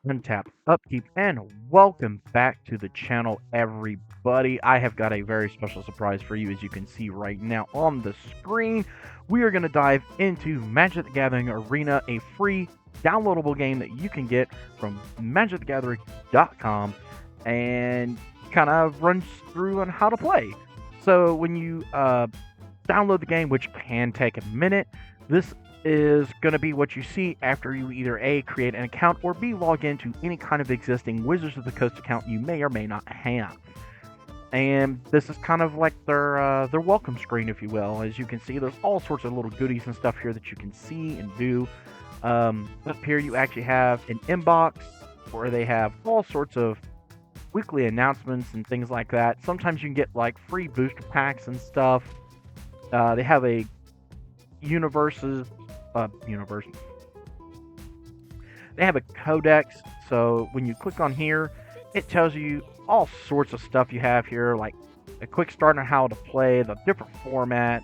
Untap, upkeep, and welcome back to the channel, everybody. I have got a very special surprise for you, as you can see right now on the screen. We are going to dive into Magic the Gathering Arena, a free downloadable game that you can get from magicthegathering.com, and kind of runs through on how to play. So when you download the game, which can take a minute, this is going to be what you see after you either A, create an account, or B, log into any kind of existing Wizards of the Coast account you may or may not have. And this is kind of like their welcome screen, if you will. As you can see, there's all sorts of little goodies and stuff here that you can see and do. Up here you actually have an inbox where they have all sorts of weekly announcements and things like that. Sometimes you can get like free booster packs and stuff. They have a universe. They have a codex, so when you click on here, it tells you all sorts of stuff you have here, like a quick start on how to play, the different formats.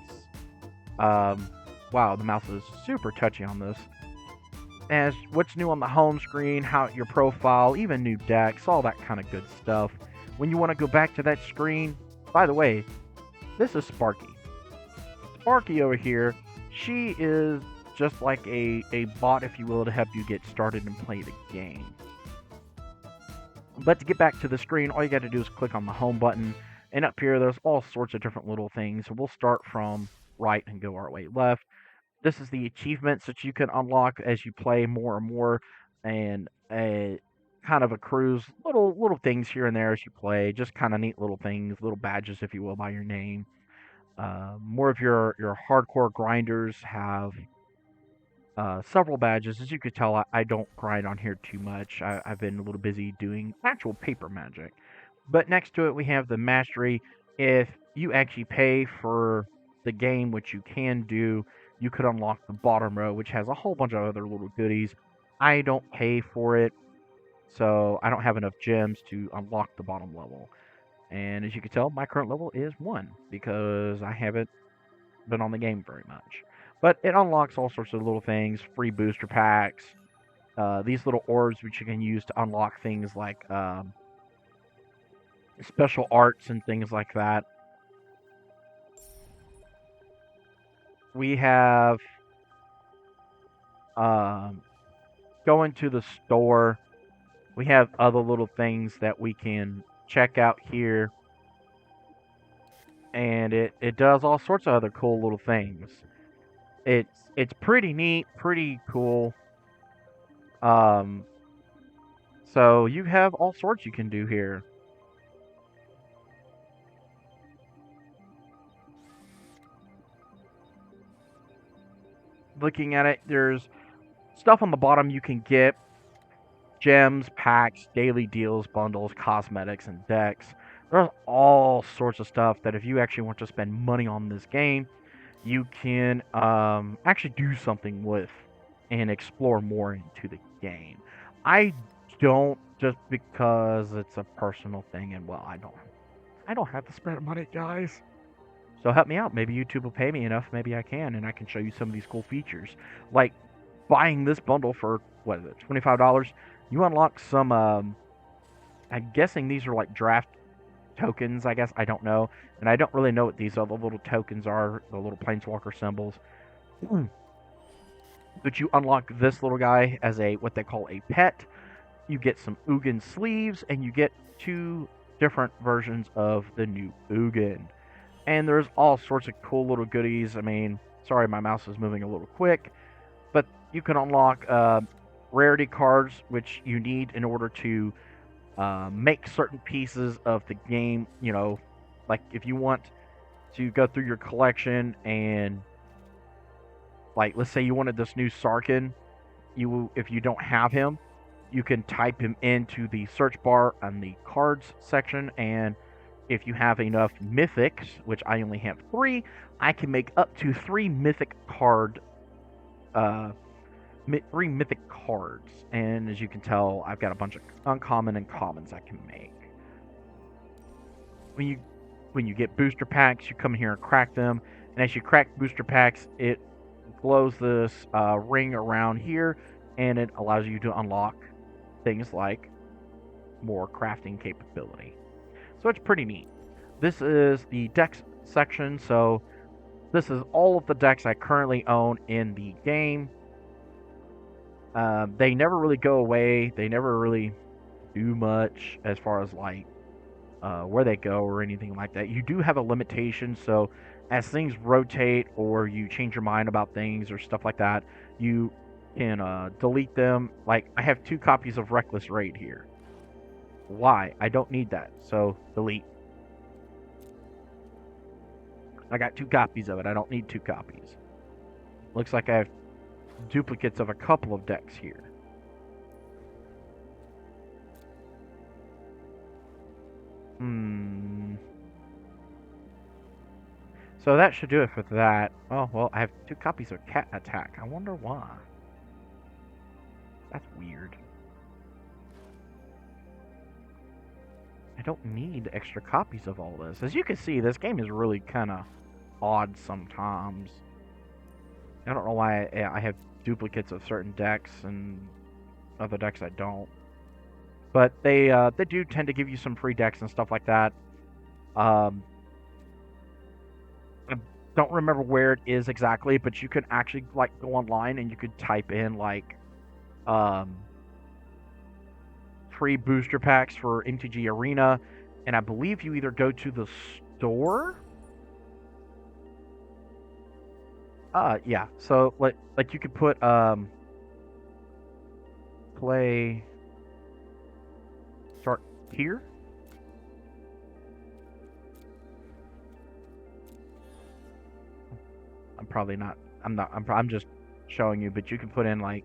Wow, the mouse is super touchy on this. As what's new on the home screen, how your profile, even new decks, all that kind of good stuff. When you want to go back to that screen, by the way, this is Sparky. Sparky over here, she is just like a bot, if you will, to help you get started and play the game. But to get back to the screen, all you got to do is click on the home button, and up here there's all sorts of different little things. So we'll start from right and go our way left. This is the achievements that you can unlock as you play more and more, and kind of accrues little things here and there as you play, just kind of neat little things, little badges, if you will, by your name. More of your hardcore grinders have several badges. As you could tell, I don't grind on here too much. I've been a little busy doing actual paper magic. But next to it, we have the mastery. If you actually pay for the game, which you can do, you could unlock the bottom row, which has a whole bunch of other little goodies. I don't pay for it, so I don't have enough gems to unlock the bottom level. And as you can tell, my current level is 1 because I haven't been on the game very much. But it unlocks all sorts of little things, free booster packs, these little orbs which you can use to unlock things like special arts and things like that. We have going to the store. We have other little things that we can check out here. And it does all sorts of other cool little things. It's pretty neat, pretty cool. So you have all sorts you can do here. Looking at it, there's stuff on the bottom you can get: gems, packs, daily deals, bundles, cosmetics, and decks. There's all sorts of stuff that if you actually want to spend money on this game, you can actually do something with and explore more into the game. I don't, just because it's a personal thing, and well, I don't have to spend money, guys. So help me out. Maybe YouTube will pay me enough. Maybe I can, and I can show you some of these cool features, like buying this bundle for what is it, $25. You unlock some. I'm guessing these are like draft tokens. I guess I don't know, and I don't really know what these other little tokens are. The little planeswalker symbols. But you unlock this little guy as a what they call a pet. You get some Ugin sleeves, and you get 2 different versions of the new Ugin. And there's all sorts of cool little goodies. I mean, sorry, my mouse is moving a little quick, but you can unlock rarity cards, which you need in order to make certain pieces of the game. You know, like if you want to go through your collection and, like, let's say you wanted this new Sarkin, if you don't have him, you can type him into the search bar on the cards section, and if you have enough mythics, which I only have 3, I can make up to 3 mythic cards. And as you can tell, I've got a bunch of uncommon and commons I can make. When you get booster packs, you come here and crack them, and as you crack booster packs, it glows this ring around here, and it allows you to unlock things like more crafting capability. So it's pretty neat. This is the decks section, so this is all of the decks I currently own in the game. They never really go away. They never really do much as far as like where they go or anything like that. You do have a limitation, so as things rotate or you change your mind about things or stuff like that, you can delete them. Like I have 2 copies of Reckless Raid here. Why? I don't need that, so delete. I got 2 copies of it. I don't need 2 copies. Looks like I have duplicates of a couple of decks here. So that should do it for that. Oh, well, I have 2 copies of Cat Attack. I wonder why. That's weird. I don't need extra copies of all this. As you can see, this game is really kind of odd sometimes. I don't know why I have duplicates of certain decks and other decks I don't. But they do tend to give you some free decks and stuff like that. I don't remember where it is exactly, but you could actually like go online and you could type in like free booster packs for MTG Arena, and I believe you either go to the store. Yeah. So like you could put play start here. I'm probably not. I'm not. I'm just showing you, but you can put in like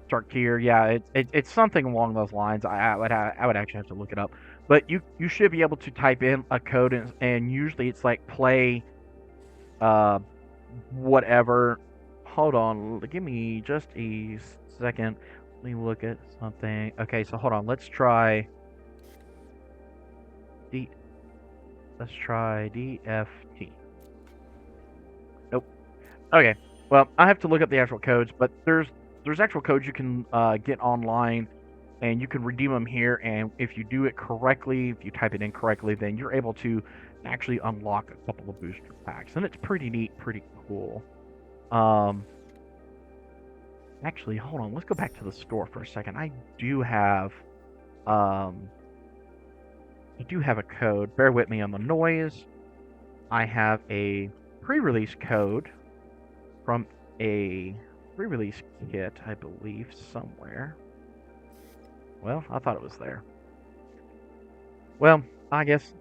start tier. Yeah, it's something along those lines. I would actually have to look it up, but you should be able to type in a code and usually it's like play, whatever. Hold on, give me just a second. Let me look at something. Okay, so hold on. Let's try DFT. Nope. Okay. Well, I have to look up the actual codes, but there's actual codes you can get online, and you can redeem them here. And if you do it correctly, if you type it in correctly, then you're able to actually unlock a couple of booster packs, and it's pretty neat, pretty cool. Actually, hold on. Let's go back to the store for a second. I do have a code. Bear with me on the noise. I have a pre-release code from a pre-release kit, I believe, somewhere. Well, I thought it was there. Well, I guess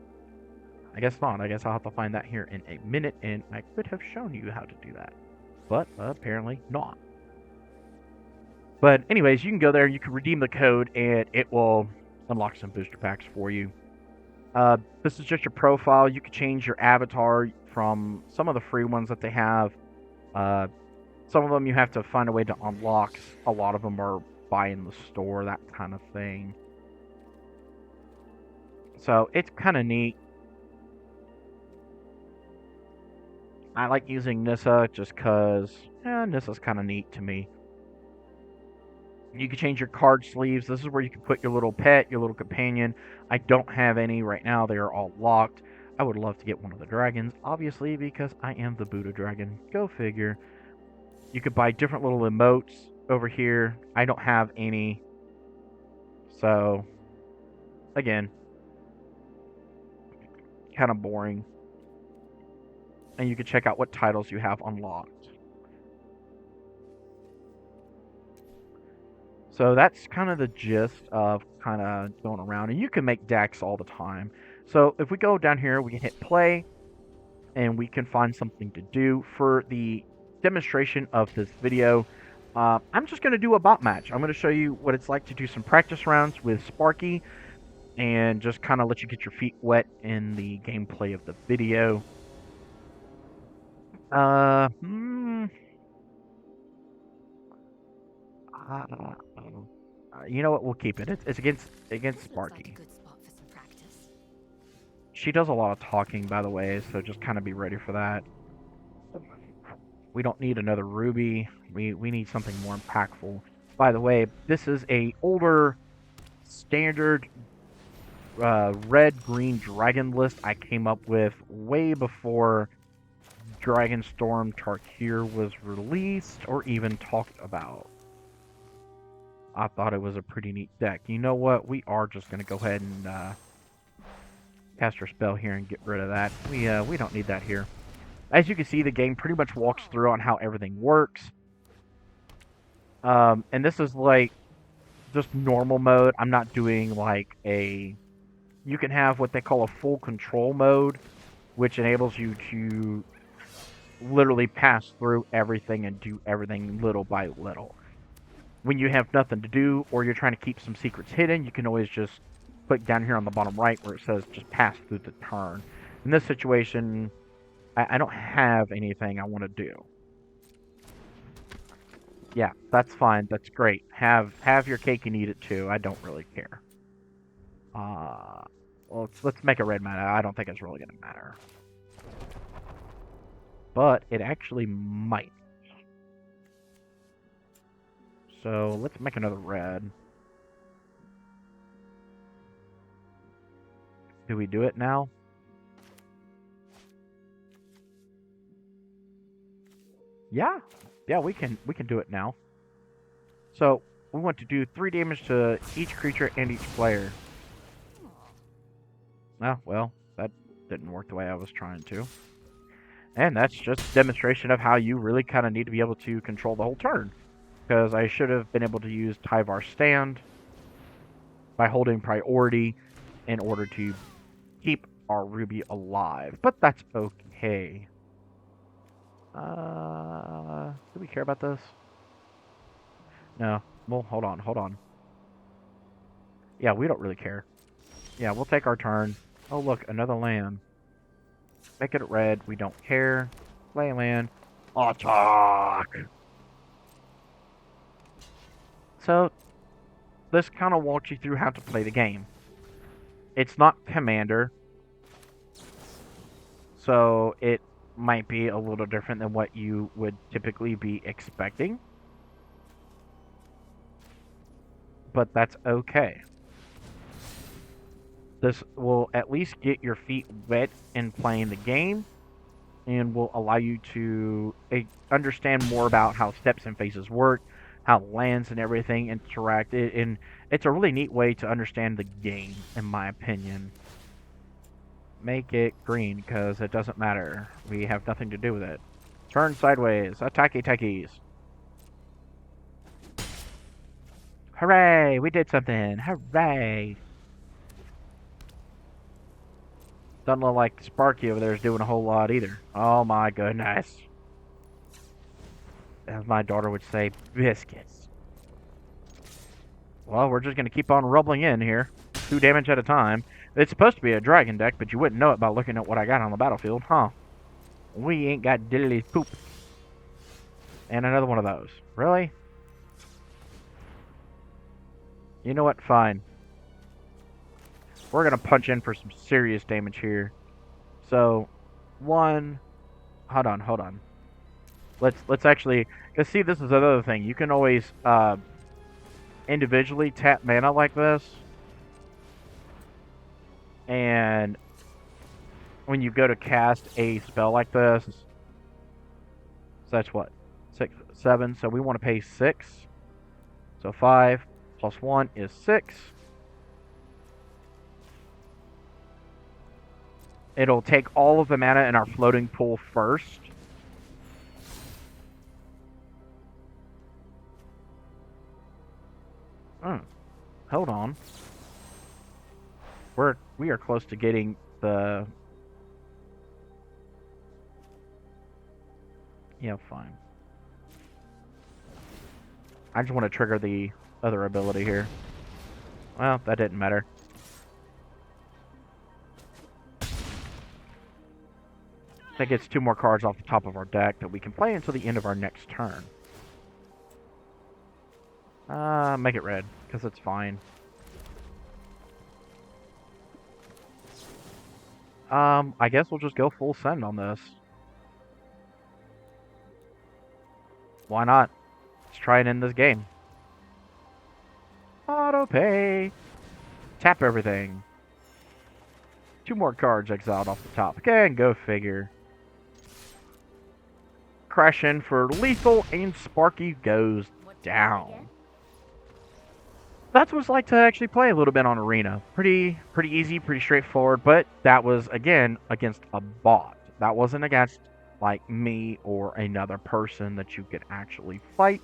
not. I guess I'll have to find that here in a minute, and I could have shown you how to do that, but apparently not. But anyways, you can go there, you can redeem the code, and it will unlock some booster packs for you. This is just your profile. You can change your avatar from some of the free ones that they have. Some of them you have to find a way to unlock. A lot of them are buy in the store, that kind of thing. So it's kind of neat. I like using Nissa just because Nissa's kind of neat to me. You can change your card sleeves. This is where you can put your little pet, your little companion. I don't have any right now. They are all locked. I would love to get one of the dragons, obviously, because I am the Buddha dragon. Go figure. You could buy different little emotes over here. I don't have any. So, again, kind of boring. And you can check out what titles you have unlocked. So that's kind of the gist of kind of going around. And you can make decks all the time. So if we go down here, we can hit play. And we can find something to do. For the demonstration of this video, I'm just going to do a bot match. I'm going to show you what it's like to do some practice rounds with Sparky. And just kind of let you get your feet wet in the gameplay of the video. You know what? We'll keep it. It's against Sparky. She does a lot of talking, by the way, so just kind of be ready for that. We don't need another Ruby. We need something more impactful. By the way, this is a older standard red-green dragon list I came up with way before Dragonstorm Tarkir was released or even talked about. I thought it was a pretty neat deck. You know what? We are just going to go ahead and cast our spell here and get rid of that. We don't need that here. As you can see, the game pretty much walks through on how everything works. And this is like just normal mode. I'm not doing like a... You can have what they call a full control mode, which enables you to literally pass through everything and do everything little by little. When you have nothing to do or you're trying to keep some secrets hidden, you can always just click down here on the bottom right where it says just pass through the turn. In this situation, I don't have anything I want to do. Yeah, that's fine. That's great. Have your cake and eat it too. I don't really care. Well, let's make a red mana. I don't think it's really going to matter. But it actually might. So let's make another red. Do we do it now? Yeah. Yeah, we can do it now. So we want to do 3 damage to each creature and each player. Oh, well, that didn't work the way I was trying to. And that's just a demonstration of how you really kind of need to be able to control the whole turn. Because I should have been able to use Tyvar Stand by holding priority in order to keep our Ruby alive. But that's okay. Do we care about this? No. Well, hold on. Yeah, we don't really care. Yeah, we'll take our turn. Oh, look, another land. Make it red. We don't care. Play land. Attack! So, this kind of walks you through how to play the game. It's not Commander, so it might be a little different than what you would typically be expecting. But that's okay. This will at least get your feet wet in playing the game and will allow you to understand more about how steps and phases work, how lands and everything interact. And it's a really neat way to understand the game, in my opinion. Make it green, because it doesn't matter. We have nothing to do with it. Turn sideways. Attacky-tackies. Hooray! We did something. Hooray! Doesn't look like Sparky over there is doing a whole lot either. Oh my goodness. As my daughter would say, biscuits. Well, we're just going to keep on rubbling in here. 2 damage at a time. It's supposed to be a dragon deck, but you wouldn't know it by looking at what I got on the battlefield, huh? We ain't got diddly poop. And another one of those. Really? You know what? Fine. We're going to punch in for some serious damage here. So, one... Hold on. Let's actually... Because see, this is another thing. You can always individually tap mana like this. And when you go to cast a spell like this... So that's what? 6, 7. So we want to pay 6. So 5 plus 1 is 6. It'll take all of the mana in our floating pool first. Hold on. We are close to getting the... Yeah, fine. I just want to trigger the other ability here. Well, that didn't matter. That gets 2 more cards off the top of our deck that we can play until the end of our next turn. Make it red, because it's fine. I guess we'll just go full send on this. Why not? Let's try and end this game. auto pay. Tap everything. 2 more cards exiled off the top. Okay, go figure. Crash in for lethal, and Sparky goes down. That's what it's like to actually play a little bit on Arena. Pretty easy, pretty straightforward, but that was, again, against a bot. That wasn't against, like, me or another person that you could actually fight.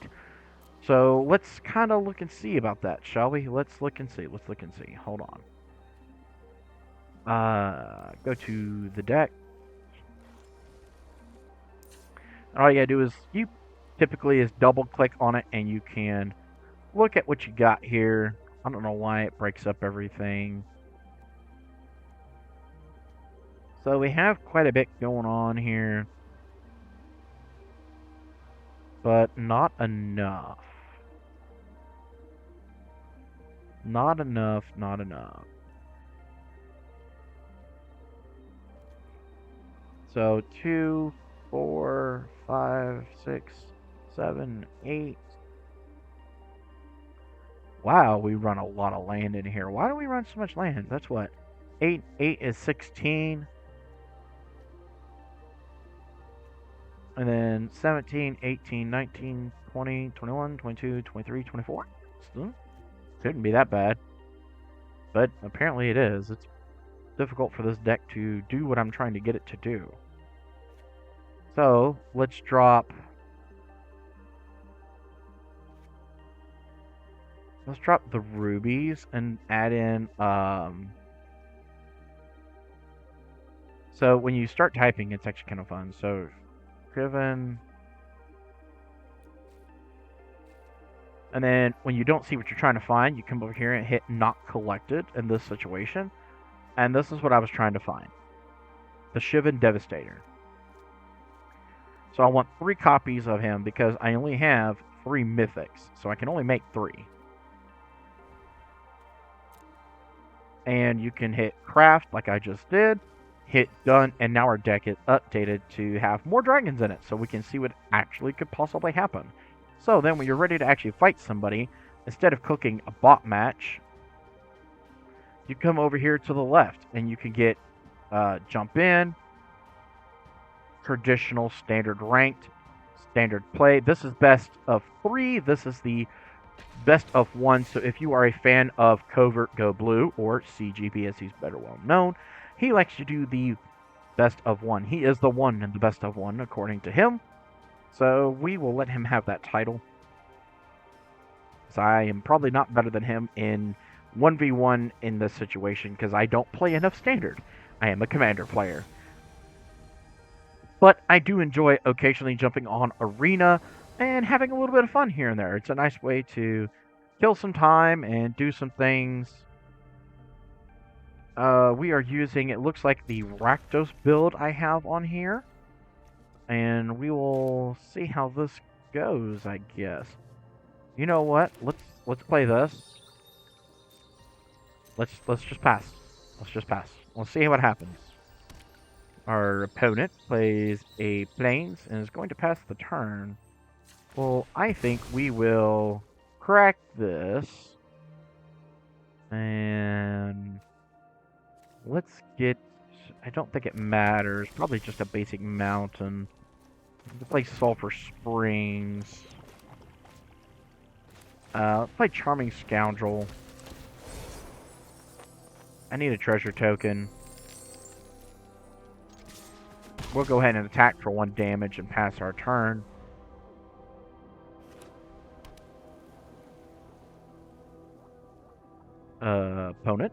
So let's kind of look and see about that, shall we? Let's look and see. Hold on. Go to the deck. All you gotta do is, you typically is double click on it and you can look at what you got here. I don't know why it breaks up everything. So we have quite a bit going on here, but not enough. Not enough. So 2, 4, 5, 6, 7, 8. Wow, we run a lot of land in here. Why do we run so much land? That's what? 8 is 16. And then 17, 18, 19, 20, 21, 22, 23, 24. Still couldn't be that bad. But apparently it is. It's difficult for this deck to do what I'm trying to get it to do. So, let's drop... Let's drop the rubies and add in... So, when you start typing, it's actually kind of fun. So, driven... And then, when you don't see what you're trying to find, you come over here and hit Not Collected in this situation. And this is what I was trying to find. The Shivan Devastator. So I want 3 copies of him because I only have 3 mythics. So I can only make 3. And you can hit craft like I just did. Hit done. And now our deck is updated to have more dragons in it. So we can see what actually could possibly happen. So then when you're ready to actually fight somebody, instead of cooking a bot match, you come over here to the left. And you can get jump in. Traditional, standard ranked, standard play. This is best of 3. This is the best of 1. So if you are a fan of Covert Go Blue, or CGB as he's better well known, he likes to do the best of 1. He is the one in the best of 1 according to him. So we will let him have that title. So I am probably not better than him in 1v1 in this situation because I don't play enough standard. I am a commander player. But I do enjoy occasionally jumping on Arena and having a little bit of fun here and there. It's a nice way to kill some time and do some things. We are using, it looks like the Rakdos build I have on here. And we will see how this goes, I guess. You know what? Let's play this. Let's just pass. Let's see what happens. Our opponent plays a Plains and is going to pass the turn. Well, I think we will crack this. And let's get... I don't think it matters. Probably just a basic mountain. Let's play Sulphur Springs. Let's play Charming Scoundrel. I need a treasure token. We'll go ahead and attack for 1 damage and pass our turn. Opponent.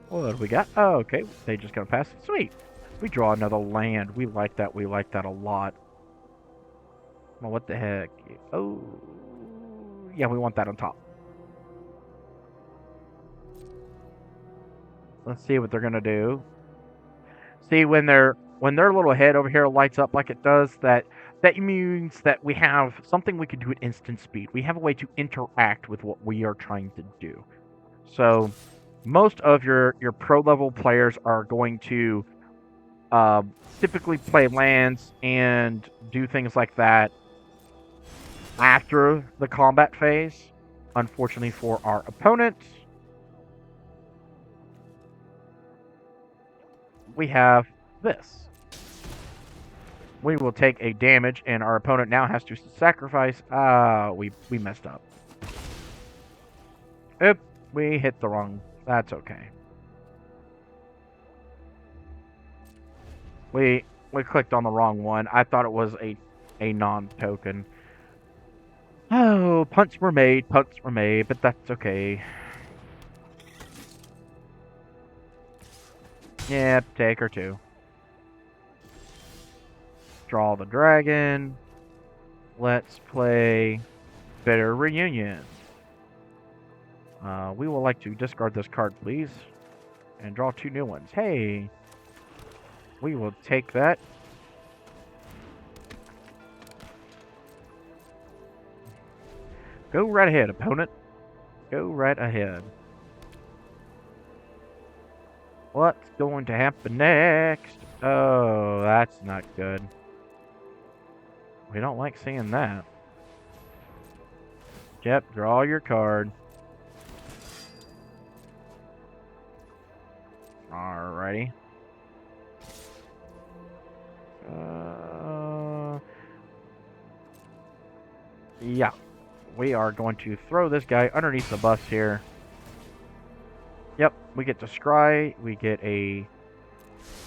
What do we got? Oh, okay. They just gonna pass. Sweet. We draw another land. We like that. We like that a lot. Well, what the heck? Oh, yeah. We want that on top. Let's see what they're gonna do. See, when their little head over here lights up like it does, that means that we have something we can do at instant speed. We have a way to interact with what we are trying to do. So most of your pro level players are going to typically play lands and do things like that after the combat phase. Unfortunately for our opponent, we have this. We will take a damage, and our opponent now has to sacrifice. We messed up. Oops, we hit the wrong. That's okay. We clicked on the wrong one. I thought it was a non-token. Oh, punts were made, but that's okay. Yep, take her too. Draw the dragon. Let's play Bitter Reunion. We will like to discard this card, please, and draw 2 new ones. Hey, we will take that. Go right ahead, opponent. Go right ahead. What's going to happen next? Oh, that's not good. We don't like seeing that. Yep, draw your card. Alrighty. Yeah. We are going to throw this guy underneath the bus here. Yep, we get to scry. We get a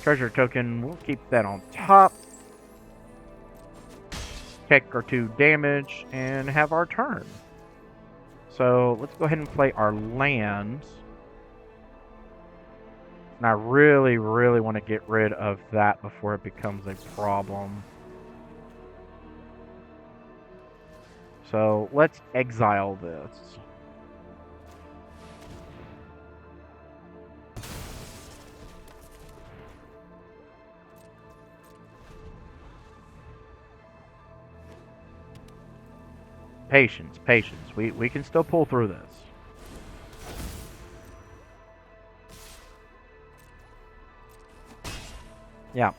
treasure token. We'll keep that on top. Take our 2 damage and have our turn. So let's go ahead and play our lands. And I really, really want to get rid of that before it becomes a problem. So let's exile this. Patience, patience. We can still pull through this. Yep.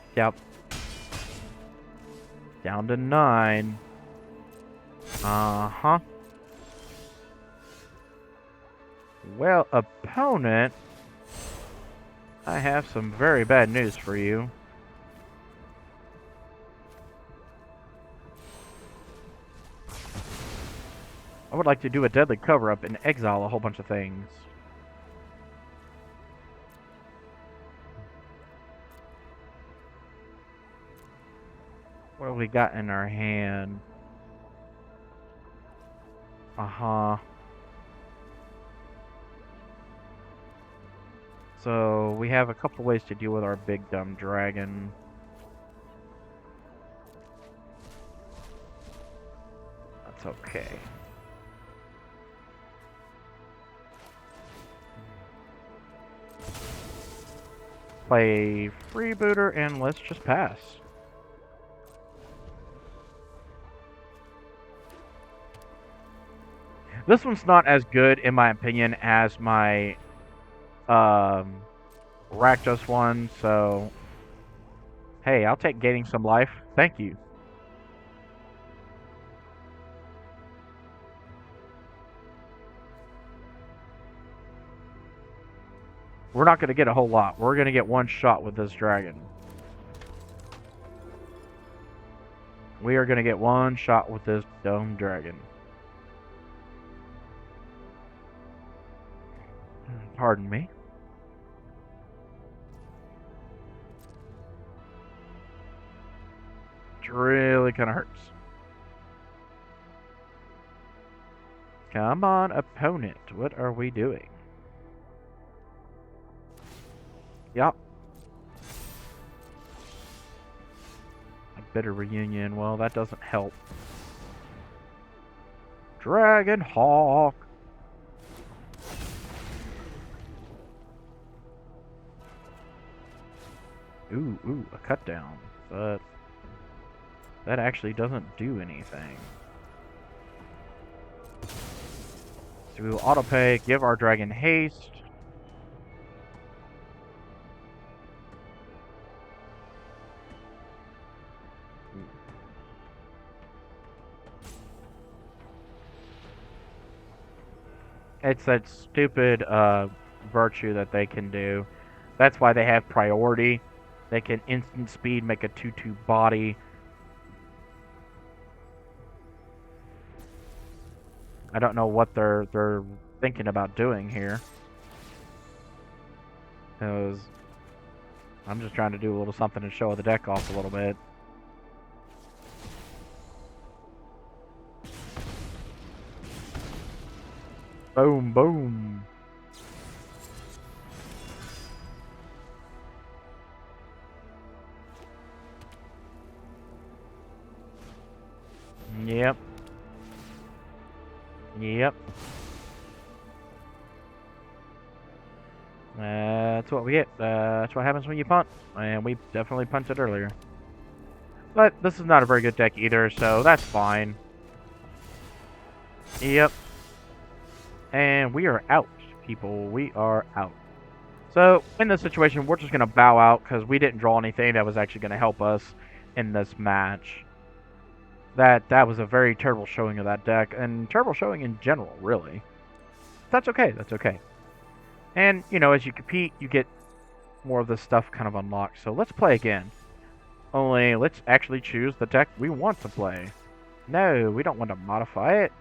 Down to 9. Uh-huh. Well, opponent, I have some very bad news for you. I would like to do a deadly cover-up and exile a whole bunch of things. What have we got in our hand? Uh-huh. So, we have a couple ways to deal with our big dumb dragon. That's okay. Play freebooter and let's just pass. This one's not as good, in my opinion, as my Rakdos one, so hey, I'll take gaining some life. Thank you. We're not going to get a whole lot. We're going to get 1 shot with this dragon. We are going to get 1 shot with this dumb dragon. Pardon me. It really kind of hurts. Come on, opponent. What are we doing? Yep. A bitter reunion. Well, that doesn't help. Dragon Hawk. Ooh, a cut down. But that actually doesn't do anything. So we will auto pay, give our dragon haste. It's that stupid virtue that they can do. That's why they have priority. They can instant speed, make a 2/2 body. I don't know what they're thinking about doing here. Because I'm just trying to do a little something to show the deck off a little bit. Boom, boom. Yep. Yep. That's what we get. That's what happens when you punt. And we definitely punted earlier. But this is not a very good deck either, so that's fine. Yep. And we are out, people. We are out. So, in this situation, we're just going to bow out because we didn't draw anything that was actually going to help us in this match. That was a very terrible showing of that deck, and terrible showing in general, really. That's okay, that's okay. And, you know, as you compete, you get more of this stuff kind of unlocked. So let's play again. Only, let's actually choose the deck we want to play. No, we don't want to modify it.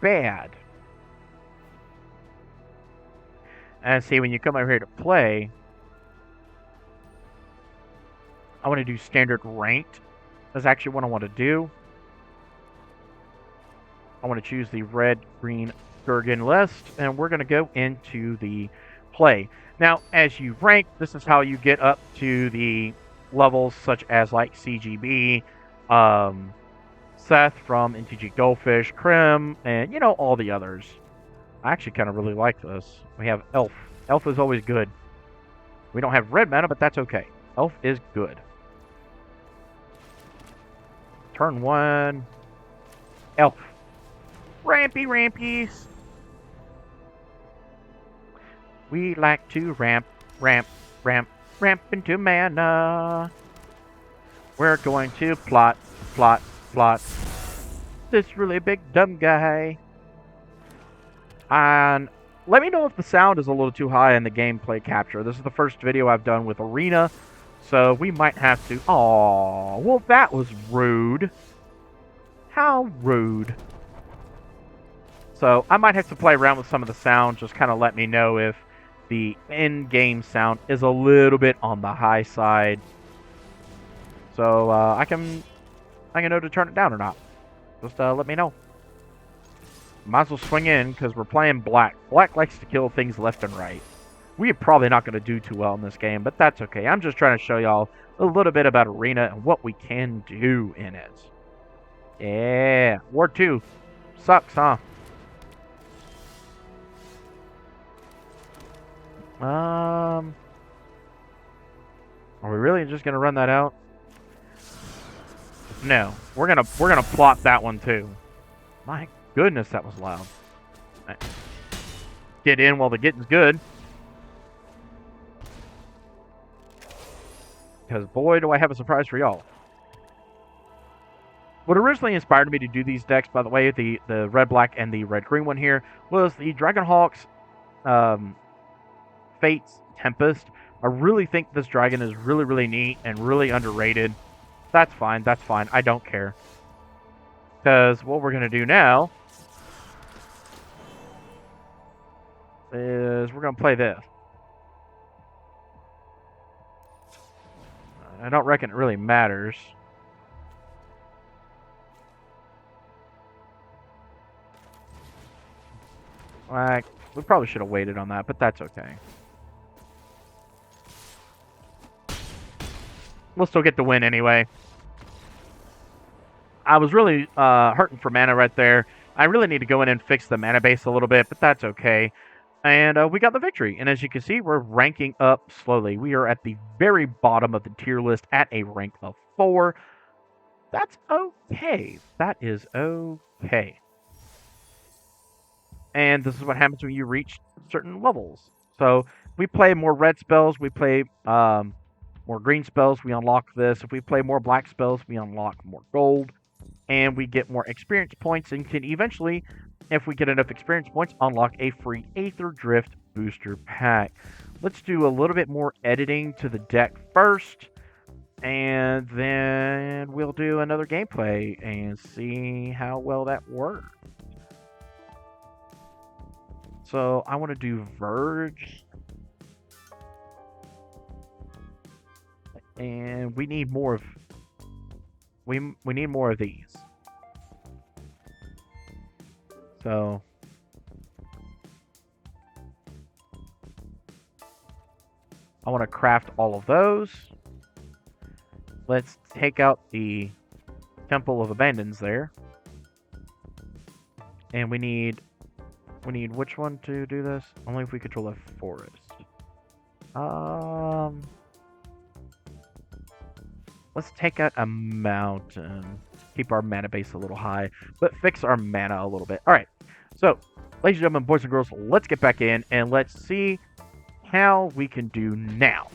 Bad. And see, when you come over here to play, I want to do standard ranked. That's actually what I want to do. I want to choose the red, green, Kurgan list, and we're going to go into the play. Now, as you rank, this is how you get up to the levels such as like CGB, Seth from MTG Goldfish, Krim, and, you know, all the others. I actually kind of really like this. We have Elf. Elf is always good. We don't have red mana, but that's okay. Elf is good. Turn 1. Elf. Rampy rampies. We like to ramp into mana. We're going to plot this really big dumb guy. And let me know if the sound is a little too high in the gameplay capture. This is the first video I've done with Arena, so we might have to... Aww, well that was rude. How rude. So I might have to play around with some of the sound, just kind of let me know if the in-game sound is a little bit on the high side. So I can know to turn it down or not. Just let me know. Might as well swing in because we're playing black. Black likes to kill things left and right. We're probably not going to do too well in this game, but that's okay. I'm just trying to show y'all a little bit about Arena and what we can do in it. Yeah, War 2 sucks, huh? Are we really just gonna run that out? No, we're gonna plot that one too. My goodness, that was loud. Right. Get in while the getting's good. Because boy, do I have a surprise for y'all. What originally inspired me to do these decks, by the way, the red-black and the red-green one here, was the Dragonhawk's Fate's Tempest. I really think this dragon is really, really neat and really underrated. That's fine, that's fine. I don't care. Because what we're going to do now is we're going to play this. I don't reckon it really matters. Like, we probably should have waited on that, but that's okay. We'll still get the win anyway. I was really hurting for mana right there. I really need to go in and fix the mana base a little bit, but that's okay. And we got the victory. And as you can see, we're ranking up slowly. We are at the very bottom of the tier list at a rank of 4. That's okay. That is okay. And this is what happens when you reach certain levels. So we play more red spells. We play more green spells. We unlock this. If we play more black spells, we unlock more gold. And we get more experience points and can eventually If we get enough experience points, unlock a free Aether Drift booster pack. Let's do a little bit more editing to the deck first, and then we'll do another gameplay and see how well that works. So I want to do Verge, and we need more of we need more of these. So I want to craft all of those. Let's take out the Temple of Abandons there. And we need which one to do this? Only if we control a forest. Let's take out a mountain. Keep our mana base a little high, but fix our mana a little bit. All right. So, ladies and gentlemen, boys and girls, let's get back in and let's see how we can do now.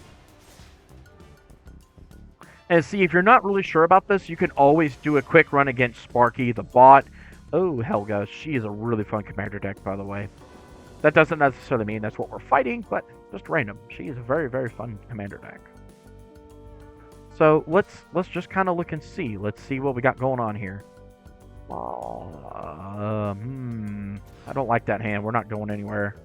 And see, if you're not really sure about this, you can always do a quick run against Sparky, the bot. Oh, Helga. She is a really fun commander deck, by the way. That doesn't necessarily mean that's what we're fighting, but just random. She is a very, very fun commander deck. So let's just kind of look and see. Let's see what we got going on here. I don't like that hand. We're not going anywhere.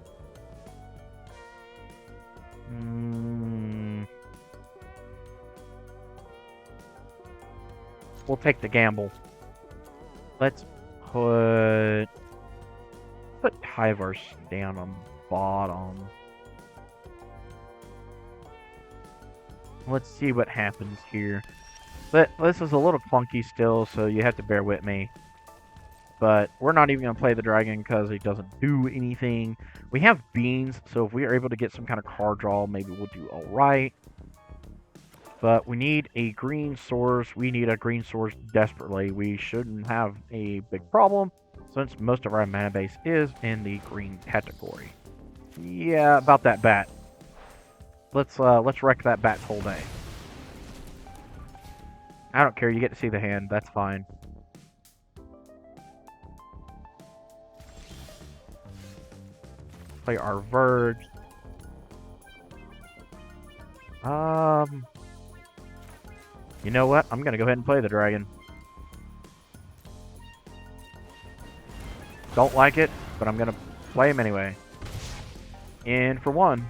We'll take the gamble. Let's put Tyverse down on bottom. Let's see what happens here. But this is a little clunky still, so you have to bear with me. But we're not even going to play the dragon because he doesn't do anything. We have beans, so if we are able to get some kind of card draw, maybe we'll do alright. But we need a green source. We need a green source desperately. We shouldn't have a big problem since most of our mana base is in the green category. Yeah, about that bat. Let's wreck that bat's whole day. I don't care. You get to see the hand. That's fine. Play our Verge. You know what? I'm gonna go ahead and play the dragon. Don't like it, but I'm gonna play him anyway. In for one.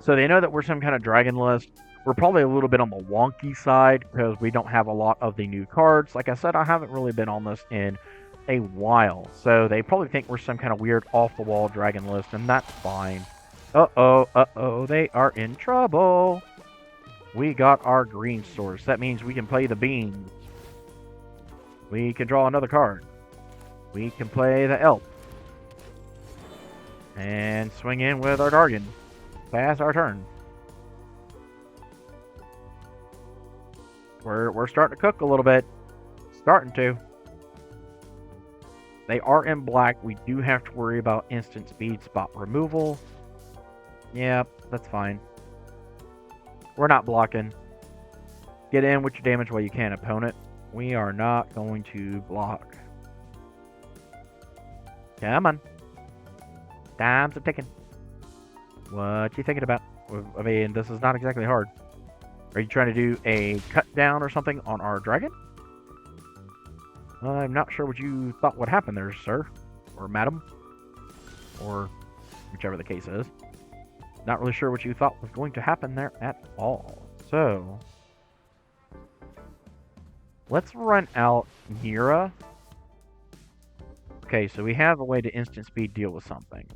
So they know that we're some kind of dragon list. We're probably a little bit on the wonky side because we don't have a lot of the new cards. Like I said, I haven't really been on this in a while. So they probably think we're some kind of weird off-the-wall dragon list, and that's fine. Uh-oh, they are in trouble. We got our green source. That means we can play the beans. We can draw another card. We can play the elf. And swing in with our dragon. Pass our turn. We're starting to cook a little bit. Starting to. They are in black. We do have to worry about instant speed spot removal. Yep, that's fine. We're not blocking. Get in with your damage while you can, opponent. We are not going to block. Come on. Time's a ticking. What you thinking about? I mean, this is not exactly hard. Are you trying to do a cut down or something on our dragon? I'm not sure what you thought would happen there, sir. Or madam. Or whichever the case is. Not really sure what you thought was going to happen there at all. So, let's run out Mira. Okay, so we have a way to instant speed deal with something.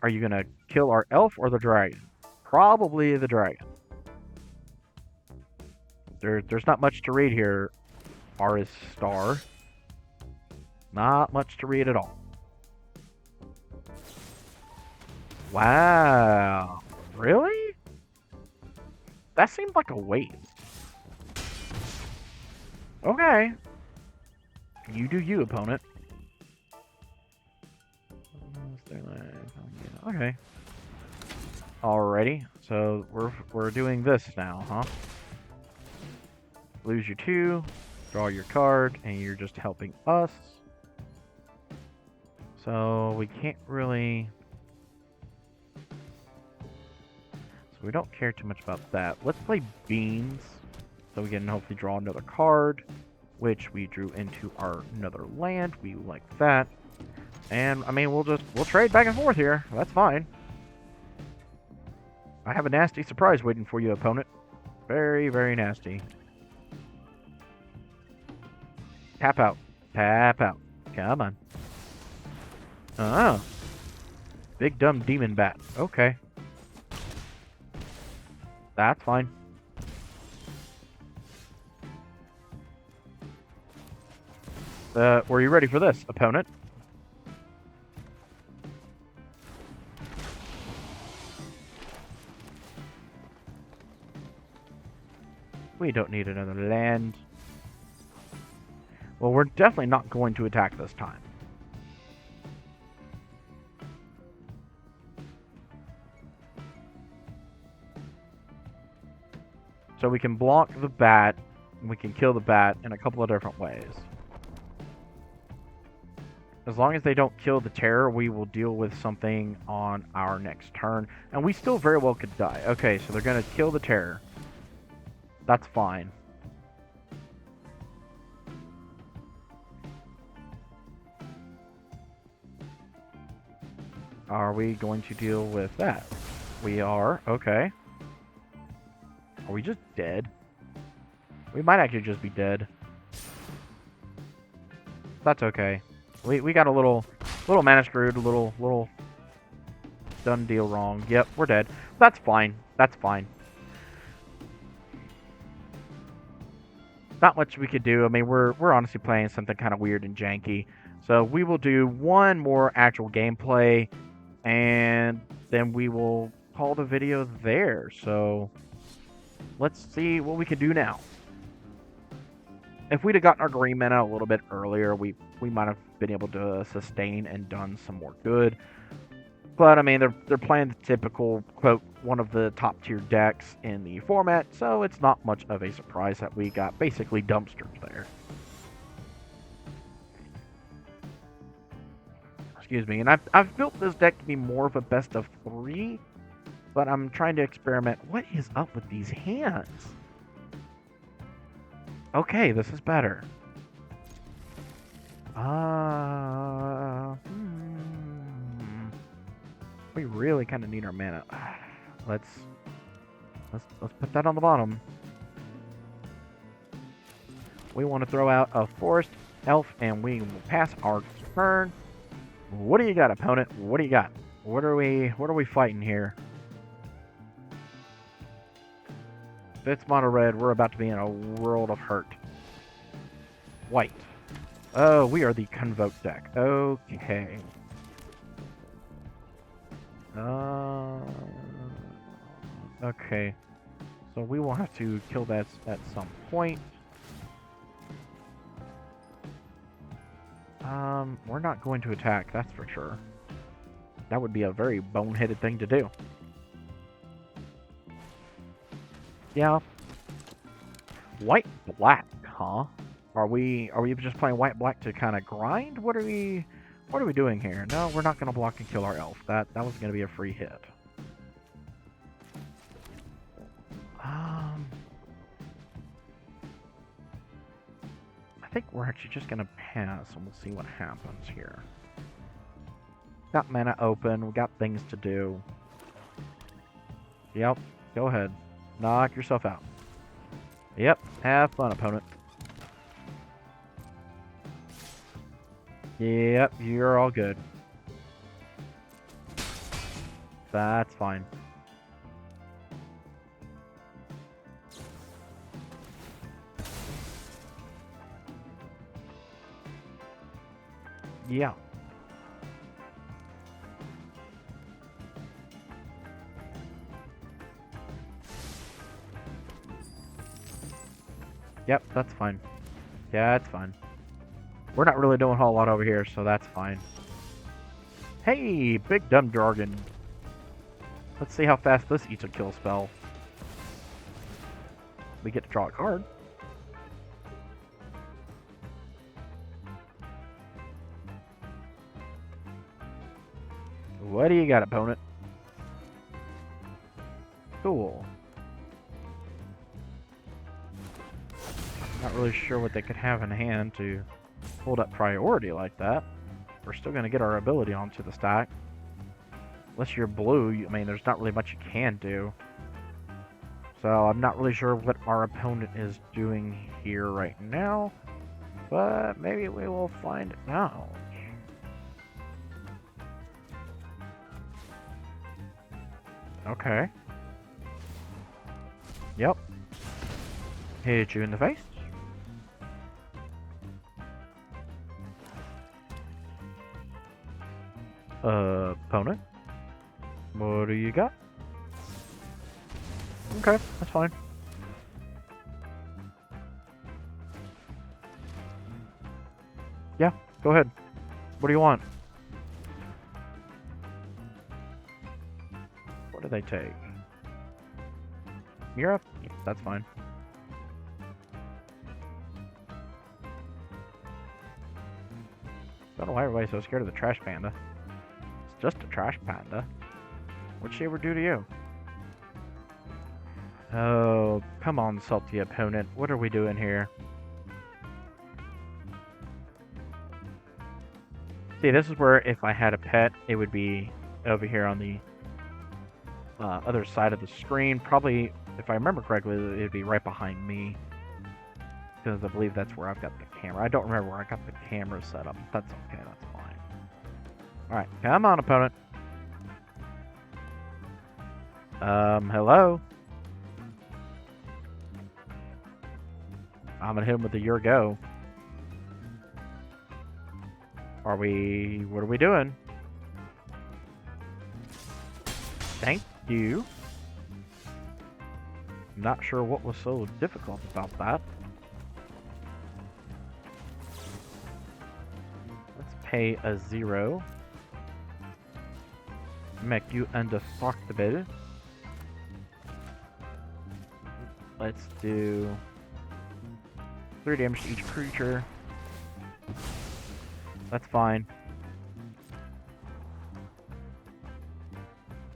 Are you going to kill our elf or the dragon? Probably the dragon. There's not much to read here, Aris Star. Not much to read at all. Wow. Really? That seemed like a waste. Okay. You do you, opponent. Okay. Alrighty. So we're doing this now, huh? Lose your 2, draw your card, and you're just helping us. So we can't really... So we don't care too much about that. Let's play Beans, so we can hopefully draw another card, which we drew into our another land. We like that. And, I mean, we'll trade back and forth here. That's fine. I have a nasty surprise waiting for you, opponent. Very, very nasty. Tap out. Tap out. Come on. Oh. Big dumb demon bat. Okay. That's fine. Were you ready for this, opponent? We don't need another land. Well, we're definitely not going to attack this time. So we can block the bat, and we can kill the bat in a couple of different ways. As long as they don't kill the terror, we will deal with something on our next turn. And we still very well could die. Okay, so they're going to kill the terror. That's fine. Are we going to deal with that? We are. Okay. Are we just dead? We might actually just be dead. That's okay. We got a little mana screwed, a little done deal wrong. Yep, we're dead. That's fine. That's fine. Not much we could do. I mean, we're honestly playing something kind of weird and janky. So we will do one more actual gameplay, and then we will call the video there. So let's see what we can do now. If we'd have gotten our green mana a little bit earlier, we might have been able to sustain and done some more good. But I mean, they're playing the typical, quote, one of the top tier decks in the format, so it's not much of a surprise that we got basically dumpsters there. Excuse me, and I've built this deck to be more of a best of 3, but I'm trying to experiment. What is up with these hands? Okay, this is better. We really kind of need our mana. Let's put that on the bottom. We want to throw out a forest elf, and we will pass our turn. What do you got, opponent? What do you got? What are we fighting here? If it's mono red, we're about to be in a world of hurt. White. Oh, we are the Convoke deck. Okay. Okay. So we will have to kill that at some point. We're not going to attack, that's for sure. That would be a very boneheaded thing to do. Yeah. White black, huh? Are we just playing white black to kind of grind? What are we doing here? No, we're not going to block and kill our elf. That was going to be a free hit. I think we're actually just going to pass and we'll see what happens here. Got mana open, we got things to do. Yep, go ahead. Knock yourself out. Yep, have fun, opponent. Yep, you're all good. That's fine. Yeah. Yep, that's fine. Yeah, that's fine. We're not really doing a whole lot over here, so that's fine. Hey, big dumb jargon. Let's see how fast this eats a kill spell. We get to draw a card. What do you got, opponent? Cool. Not really sure what they could have in hand to hold up priority like that. We're still going to get our ability onto the stack. Unless you're blue, I mean, there's not really much you can do. So I'm not really sure what our opponent is doing here right now. But maybe we will find out. Okay. Yep. Hit you in the face. Opponent. What do you got? Okay, that's fine. Yeah, go ahead. What do you want? What do they take? Europe? That's fine. Don't know why everybody's so scared of the trash panda. It's just a trash panda. What'd she ever do to you? Oh, come on, salty opponent. What are we doing here? See, this is where if I had a pet, it would be over here on the other side of the screen. Probably, if I remember correctly, it would be right behind me. Because I believe that's where I've got the camera. I don't remember where I got the camera set up. That's okay, that's fine. Alright, come on, opponent. Hello? I'm gonna hit him with the your go. What are we doing? Thank you. Not sure what was so difficult about that. Let's pay a 0. Make you indestructible. Let's do 3 damage to each creature. That's fine.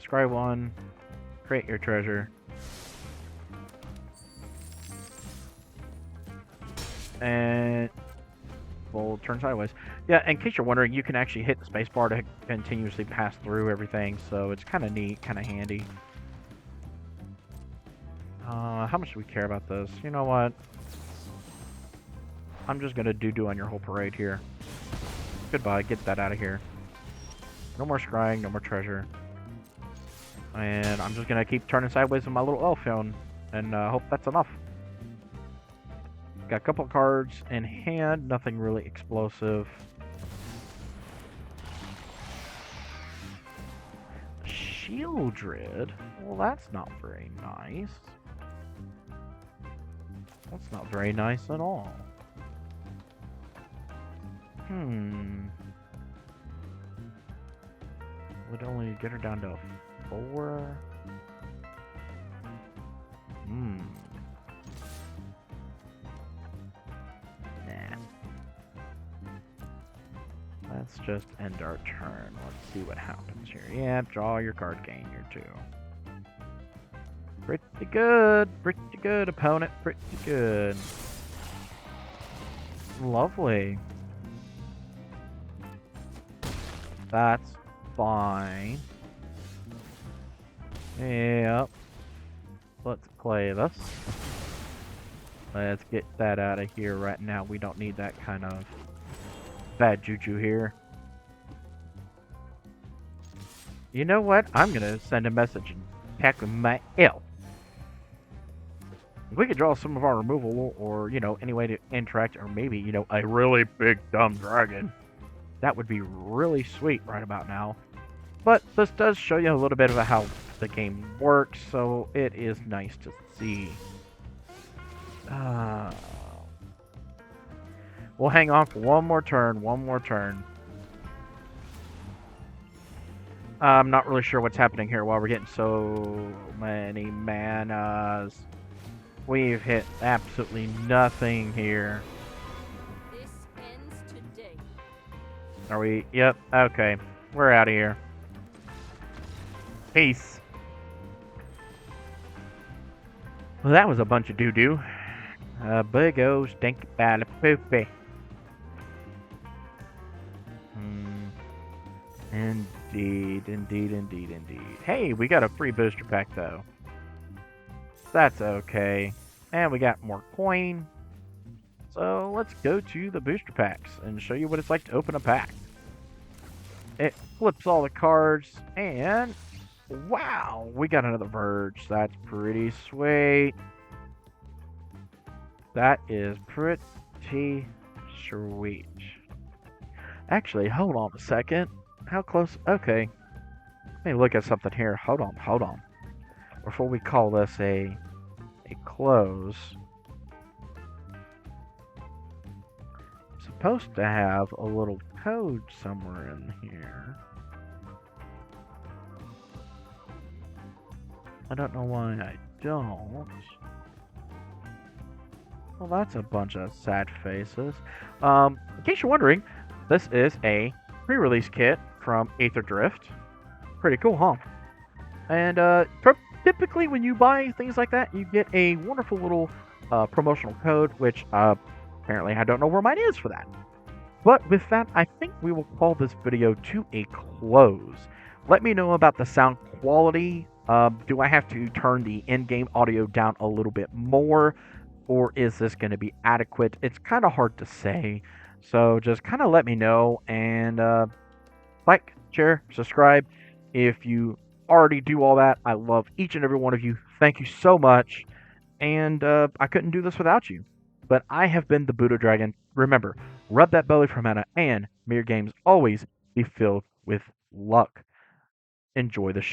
Scry 1. Create your treasure. And we'll turn sideways. Yeah, in case you're wondering, you can actually hit the spacebar to continuously pass through everything, so it's kind of neat, kind of handy. How much do we care about this? You know what? I'm just gonna do on your whole parade here. Goodbye, get that out of here. No more scrying, no more treasure. And I'm just gonna keep turning sideways with my little elf phone, and hope that's enough. Got a couple cards in hand, nothing really explosive. Shieldred? Well, that's not very nice. That's not very nice at all. Would only get her down to 4. Nah. Let's just end our turn. Let's see what happens here. Yeah, draw your card, gain your 2. Pretty good, opponent. Pretty good. Lovely. That's fine. Yep. Let's play this. Let's get that out of here right now. We don't need that kind of bad juju here. You know what? I'm gonna send a message and attack with my elf. We could draw some of our removal, or, you know, any way to interact, or maybe, you know, a really big dumb dragon. That would be really sweet right about now. But this does show you a little bit about how the game works, so it is nice to see. We'll hang on for one more turn. I'm not really sure what's happening here while we're getting so many manas. We've hit absolutely nothing here. This ends today. Are we? Yep. Okay. We're out of here. Peace. Well, that was a bunch of doo-doo. Big O stinky bad poopy. Hmm. Indeed, indeed, indeed, indeed. Hey, we got a free booster pack though. That's okay. And we got more coin. So let's go to the booster packs and show you what it's like to open a pack. It flips all the cards and wow, we got another Verge. That's pretty sweet. That is pretty sweet. Actually, hold on a second. How close? Okay. Let me look at something here. Hold on. Before we call this a close, I'm supposed to have a little code somewhere in here. I don't know why I don't. Well, that's a bunch of sad faces. In case you're wondering, this is a pre-release kit from Aether Drift. Pretty cool, huh? And typically when you buy things like that, you get a wonderful little promotional code, which apparently I don't know where mine is for that. But with that, I think we will call this video to a close. Let me know about the sound quality. Do I have to turn the in-game audio down a little bit more? Or is this going to be adequate? It's kind of hard to say. So just kind of let me know. And like, share, subscribe. If you already do all that, I love each and every one of you. Thank you so much. And I couldn't do this without you. But I have been the Buddha Dragon. Remember, rub that belly for mana, and may your games always be filled with luck. Enjoy the show.